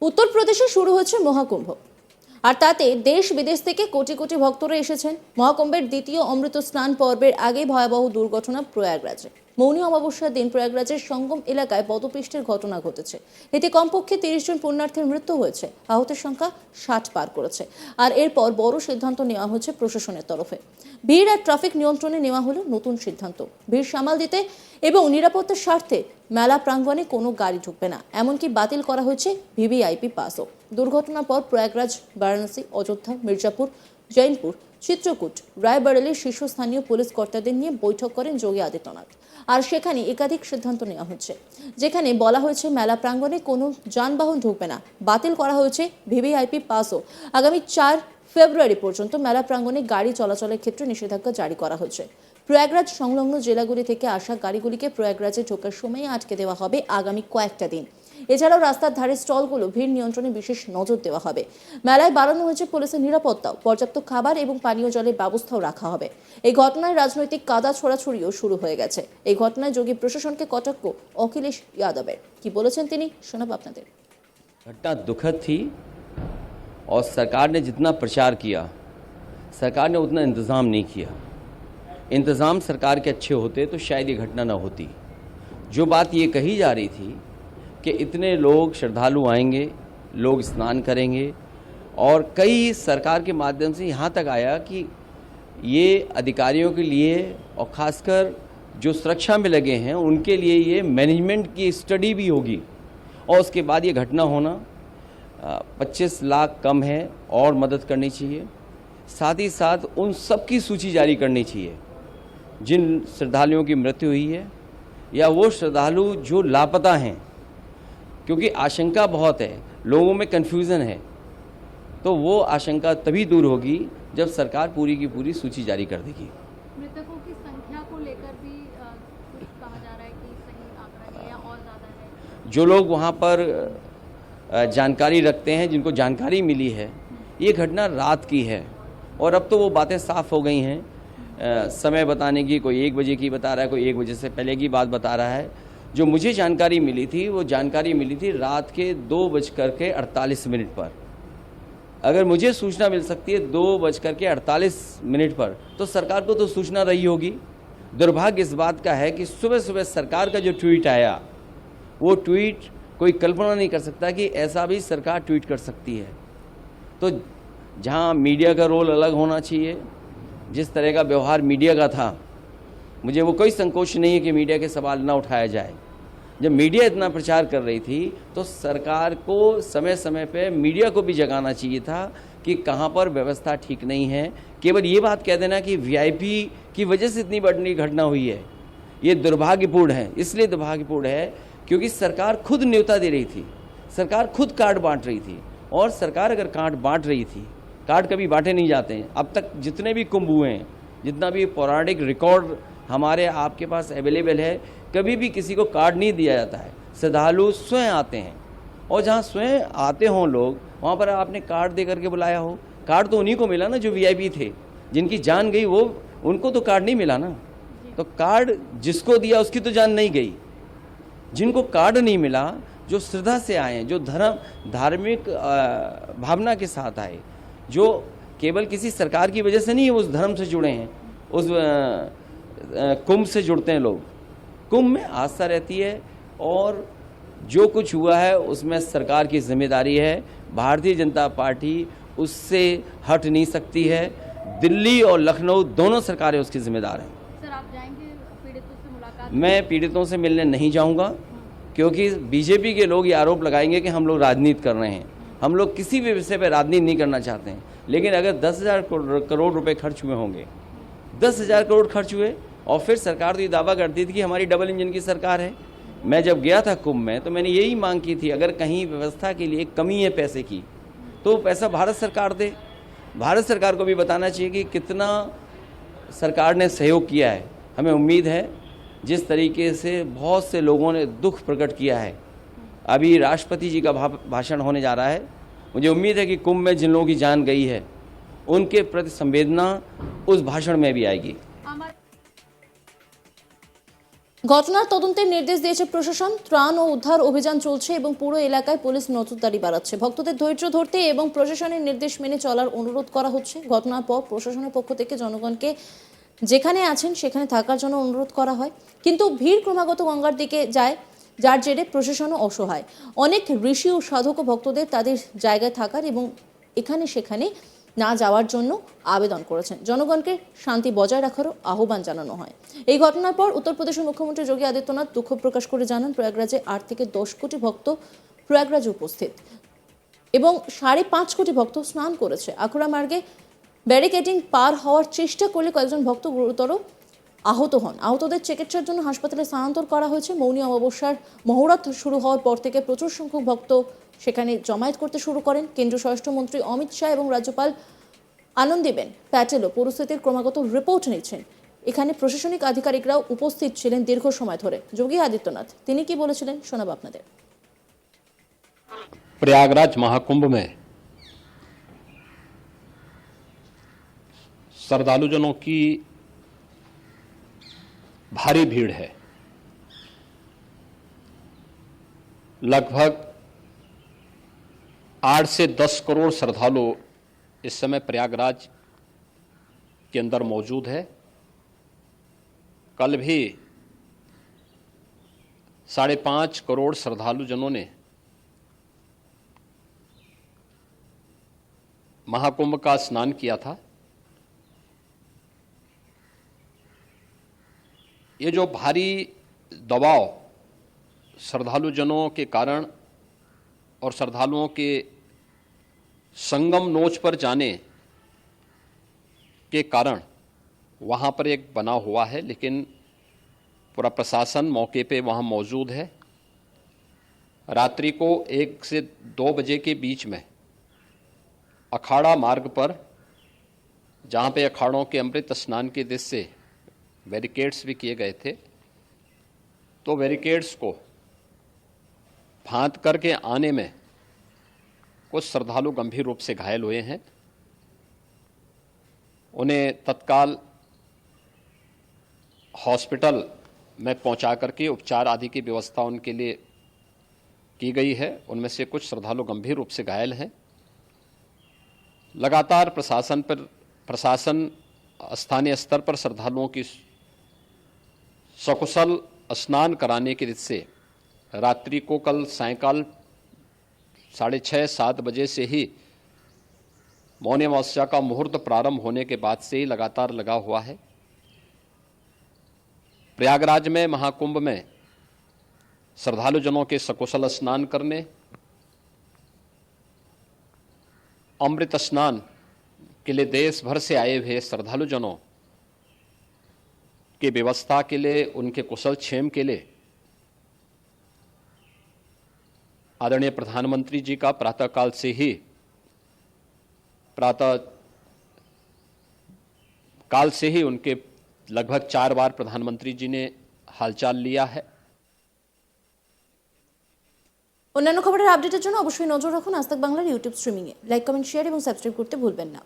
উত্তরপ্রদেশে শুরু হচ্ছে মহাকুম্ভ, আর তাতে দেশ বিদেশ থেকে কোটি কোটি ভক্তরা এসেছেন। মহাকুম্ভের দ্বিতীয় অমৃত স্নান পর্বের আগে ভয়াবহ দুর্ঘটনা প্রয়াগরাজে। মৌনী অমাবস্যার দিন প্রয়াগরাজের সঙ্গম এলাকায় পদপৃষ্ঠের ঘটনা ঘটেছে। এতে কমপক্ষে 30 জন পুণ্যার্থীর মৃত্যু হয়েছে, আহতের সংখ্যা 60 পার করেছে। আর এরপর বড় সিদ্ধান্ত নেওয়া হচ্ছে প্রশাসনের তরফে। ভিড় আর ট্রাফিক নিয়ন্ত্রণে নেওয়া হলো নতুন সিদ্ধান্ত। ভিড় সামাল দিতে এবং নিরাপত্তার স্বার্থে মেলা প্রাঙ্গণে কোনো গাড়ি ঢুকবে না, এমনকি বাতিল করা হয়েছে ভিভিআইপি পাসও। দুর্ঘটনার পর প্রয়াগরাজ, বারাণসী, অযোধ্যা, মির্জাপুর, জৈনপুর, চিত্রকূট, রায়বরেলির শীর্ষস্থানীয় পুলিশ কর্তাদের নিয়ে বৈঠক করেন যোগী আদিত্যনাথ। আর সেখানে একাধিক সিদ্ধান্ত নেওয়া হচ্ছে, যেখানে বলা হয়েছে মেলা প্রাঙ্গণে কোনো যানবাহন ঢুকবে না, বাতিল করা হয়েছে ভিভিআইপি পাসও। আগামী 4 ফেব্রুয়ারি পর্যন্ত মেলা প্রাঙ্গণে গাড়ি চলাচলের ক্ষেত্রে নিষেধাজ্ঞা জারি করা হয়েছে। প্রয়াগরাজ সংলগ্ন জেলাগুলি থেকে আসা গাড়িগুলিকে প্রয়াগরাজে ঢোকার সময় আটকে দেওয়া হবে আগামী কয়েকটা দিন। এছাড়াও রাস্তার ধারে স্টলগুলো ভিড় নিয়ন্ত্রণে বিশেষ নজর দেওয়া হবে। মেলায় বাড়ানো হয়েছে পুলিশের নিরাপত্তাও, পর্যাপ্ত খাবার এবং পানীয় জলের ব্যবস্থাও রাখা হবে। এই ঘটনায় রাজনৈতিক কাদা ছোড়াছুড়িও শুরু হয়ে গেছে। এই ঘটনায় যোগী প্রশাসনকে কটাক্ষ অখিলেশ যাদবের। কি বলেছেন তিনি, শোনাব আপনাদের। घटना दुखद थी और सरकार ने जितना प्रचार किया, सरकार ने उतना इंतज़ाम नहीं किया। इंतज़ाम सरकार के अच्छे होते तो शायद ये घटना न होती। जो बात ये कही जा रही थी कि इतने लोग श्रद्धालु आएंगे, लोग स्नान करेंगे, और कई सरकार के माध्यम से यहाँ तक आया कि ये अधिकारियों के लिए और ख़ासकर जो सुरक्षा में लगे हैं उनके लिए ये मैनेजमेंट की स्टडी भी होगी, और उसके बाद ये घटना होना 25 लाख कम है और मदद करनी चाहिए। साथ ही साथ उन सब की सूची जारी करनी चाहिए जिन श्रद्धालुओं की मृत्यु हुई है या वो श्रद्धालु जो लापता हैं, क्योंकि आशंका बहुत है, लोगों में कन्फ्यूज़न है। तो वो आशंका तभी दूर होगी जब सरकार पूरी की पूरी सूची जारी कर देगी। मृतकों की संख्या को लेकर भी कुछ कहा जा रहा है कि सही आंकड़ा है या और ज़्यादा है। जो लोग वहाँ पर जानकारी रखते हैं, जिनको जानकारी मिली है, ये घटना रात की है, और अब तो वो बातें साफ़ हो गई हैं। समय बताने की, कोई 1 बजे की बता रहा है, कोई 1 बजे से पहले की बात बता रहा है। जो मुझे जानकारी मिली थी वो जानकारी मिली थी रात के 2:48 पर। अगर मुझे सूचना मिल सकती है 2:48 पर, तो सरकार को तो सूचना रही होगी। दुर्भाग्य इस बात का है कि सुबह सुबह सरकार का जो ट्वीट आया, वो ट्वीट कोई कल्पना नहीं कर सकता कि ऐसा भी सरकार ट्वीट कर सकती है। तो जहाँ मीडिया का रोल अलग होना चाहिए, जिस तरह का व्यवहार मीडिया का था, मुझे वो कोई संकोच नहीं है कि मीडिया के सवाल ना उठाया जाए। जब मीडिया इतना प्रचार कर रही थी तो सरकार को समय समय पे मीडिया को भी जगाना चाहिए था कि कहाँ पर व्यवस्था ठीक नहीं है। केवल ये बात कह देना कि वीआईपी की वजह से इतनी बड़ी घटना हुई है, ये दुर्भाग्यपूर्ण है। इसलिए दुर्भाग्यपूर्ण है क्योंकि सरकार खुद न्योता दे रही थी, सरकार खुद कार्ड बांट रही थी, और सरकार अगर कार्ड बांट रही थी, कार्ड कभी बांटे नहीं जाते हैं। अब तक जितने भी कुंभ हुए हैं, जितना भी पौराणिक रिकॉर्ड हमारे आपके पास अवेलेबल है, कभी भी किसी को कार्ड नहीं दिया जाता है। श्रद्धालु स्वयं आते हैं, और जहाँ स्वयं आते हों लोग, वहाँ पर आपने कार्ड दे करके बुलाया हो। कार्ड तो उन्हीं को मिला ना जो वीआईपी थे, जिनकी जान गई वो, उनको तो कार्ड नहीं मिला ना। तो कार्ड जिसको दिया उसकी तो जान नहीं गई। जिनको कार्ड नहीं मिला, जो श्रद्धा से आए, जो धार्मिक भावना के साथ आए, जो केवल किसी सरकार की वजह से नहीं है उस धर्म से जुड़े हैं, उस कुंभ से जुड़ते हैं लोग। कुंभ में आस्था रहती है, और जो कुछ हुआ है उसमें सरकार की जिम्मेदारी है। भारतीय जनता पार्टी उससे हट नहीं सकती है। दिल्ली और लखनऊ दोनों सरकारें उसकी जिम्मेदार हैं। सर, आप जाएंगे पीड़ितों से मुलाकात? मैं पीड़ितों से मिलने नहीं जाऊंगा, क्योंकि बीजेपी के लोग ये आरोप लगाएंगे कि हम लोग राजनीति कर रहे हैं। हम लोग किसी भी विषय पर राजनीति नहीं करना चाहते हैं। लेकिन अगर 10,000 करोड़ रुपए खर्च हुए होंगे, 10,000 करोड़ खर्च हुए, और फिर सरकार तो ये दावा करती थी कि हमारी डबल इंजन की सरकार है। मैं जब गया था कुंभ में तो मैंने यही मांग की थी, अगर कहीं व्यवस्था के लिए कमी है पैसे की, तो पैसा भारत सरकार दे। भारत सरकार को भी बताना चाहिए कि कितना सरकार ने सहयोग किया है। हमें उम्मीद है, जिस तरीके से बहुत से लोगों ने दुख प्रकट किया है, अभी राष्ट्रपति जी का भाषण होने जा रहा है, मुझे उम्मीद है कि कुंभ में जिन लोगों की जान गई है उनके प्रति संवेदना उस भाषण में भी आएगी। ঘটনার তদন্তের নির্দেশ দিয়েছে প্রশাসন। ত্রাণ ও উদ্ধার অভিযান চলছে এবং পুরো এলাকায় পুলিশ নজরদারি বাড়াচ্ছে। ভক্তদের ধৈর্য ধরতে এবং প্রশাসনের নির্দেশ মেনে চলার অনুরোধ করা হচ্ছে। ঘটনার পর প্রশাসনের পক্ষ থেকে জনগণকে যেখানে আছেন সেখানে থাকার জন্য অনুরোধ করা হয়, কিন্তু ভিড় ক্রমাগত গঙ্গার দিকে যায়, যার জেরে প্রশাসনও অসহায়। অনেক ঋষি ও সাধক ও ভক্তদের তাদের জায়গায় থাকার এবং এখানে সেখানে না যাওয়ার জন্য আবেদন করেছেন। জনগণকে শান্তি বজায় রাখারও আহ্বান জানানো হয়। এই ঘটনার পর উত্তরপ্রদেশের মুখ্যমন্ত্রী যোগী আদিত্যনাথ দুঃখ প্রকাশ করে জানান, প্রয়াগরাজে 8 থেকে 10 কোটি ভক্ত প্রয়াগরাজে উপস্থিত এবং 5.5 কোটি ভক্ত স্নান করেছে। আখড়া মার্গে ব্যারিকেডিং পার হওয়ার চেষ্টা করলে কয়েকজন ভক্ত গুরুতর আহত হন। আহতদের চিকিৎসার জন্য হাসপাতালে স্থানান্তর করা হয়েছে। মৌনী অমাবস্যার মহড়া শুরু হওয়ার পর থেকে প্রচুর সংখ্যক ভক্ত সেখানে জমায়েত করতে শুরু করেন। কেন্দ্রীয় স্বরাষ্ট্রমন্ত্রী অমিত শাহ এবং রাজ্যপাল আনন্দীবেন প্যাটেলও পরিস্থিতির ক্রমাগত রিপোর্ট নিচ্ছেন। এখানে প্রশাসনিক আধিকারিকরাও উপস্থিত ছিলেন দীর্ঘ সময় ধরে। যোগী আদিত্যনাথ তিনি কি বলেছিলেন শোনাব আপনাদের। प्रयागराज महाकुंभ में श्रद्धालुजनों की भारी भीड़ है। लगभग 8 से 10 करोड़ श्रद्धालु इस समय प्रयागराज के अंदर मौजूद है। कल भी 5.5 करोड़ श्रद्धालुजनों ने महाकुंभ का स्नान किया था। ये जो भारी दबाव श्रद्धालुजनों के कारण और श्रद्धालुओं के संगम नोच पर जाने के कारण वहाँ पर एक बना हुआ है, लेकिन पूरा प्रशासन मौके पे वहाँ मौजूद है। रात्रि को 1 से 2 बजे के बीच में अखाड़ा मार्ग पर, जहाँ पे अखाड़ों के अमृत स्नान के दृश्य से बैरिकेड्स भी किए गए थे, तो बैरिकेड्स को फांद करके आने में कुछ श्रद्धालु गंभीर रूप से घायल हुए हैं। उन्हें तत्काल हॉस्पिटल में पहुंचा करके उपचार आदि की व्यवस्था उनके लिए की गई है। उनमें से कुछ श्रद्धालु गंभीर रूप से घायल हैं। लगातार प्रशासन स्थानीय स्तर पर श्रद्धालुओं की सकुशल स्नान कराने के दृष्टि से रात्रि को कल सायंकाल 6:30-7 बजे से ही मौनी अमावस्या का मुहूर्त प्रारंभ होने के बाद से ही लगातार लगा हुआ है। प्रयागराज में महाकुंभ में श्रद्धालुजनों के सकुशल स्नान करने, अमृत स्नान के लिए देश भर से आए हुए श्रद्धालुजनों की व्यवस्था के लिए, उनके कुशल क्षेम के लिए आदरणीय प्रधानमंत्री जी का प्रातःकाल से ही उनके लगभग 4 बार प्रधानमंत्री जी ने हालचाल लिया है। অন্যান্য খবরের আপডেটের জন্য অবশ্যই নজর রাখুন আজ তাক বাংলার ইউটিউব স্ট্রিমিংয়ে। লাইক, কমেন্ট, শেয়ার এবং সাবস্ক্রাইব করতে ভুলবেন না।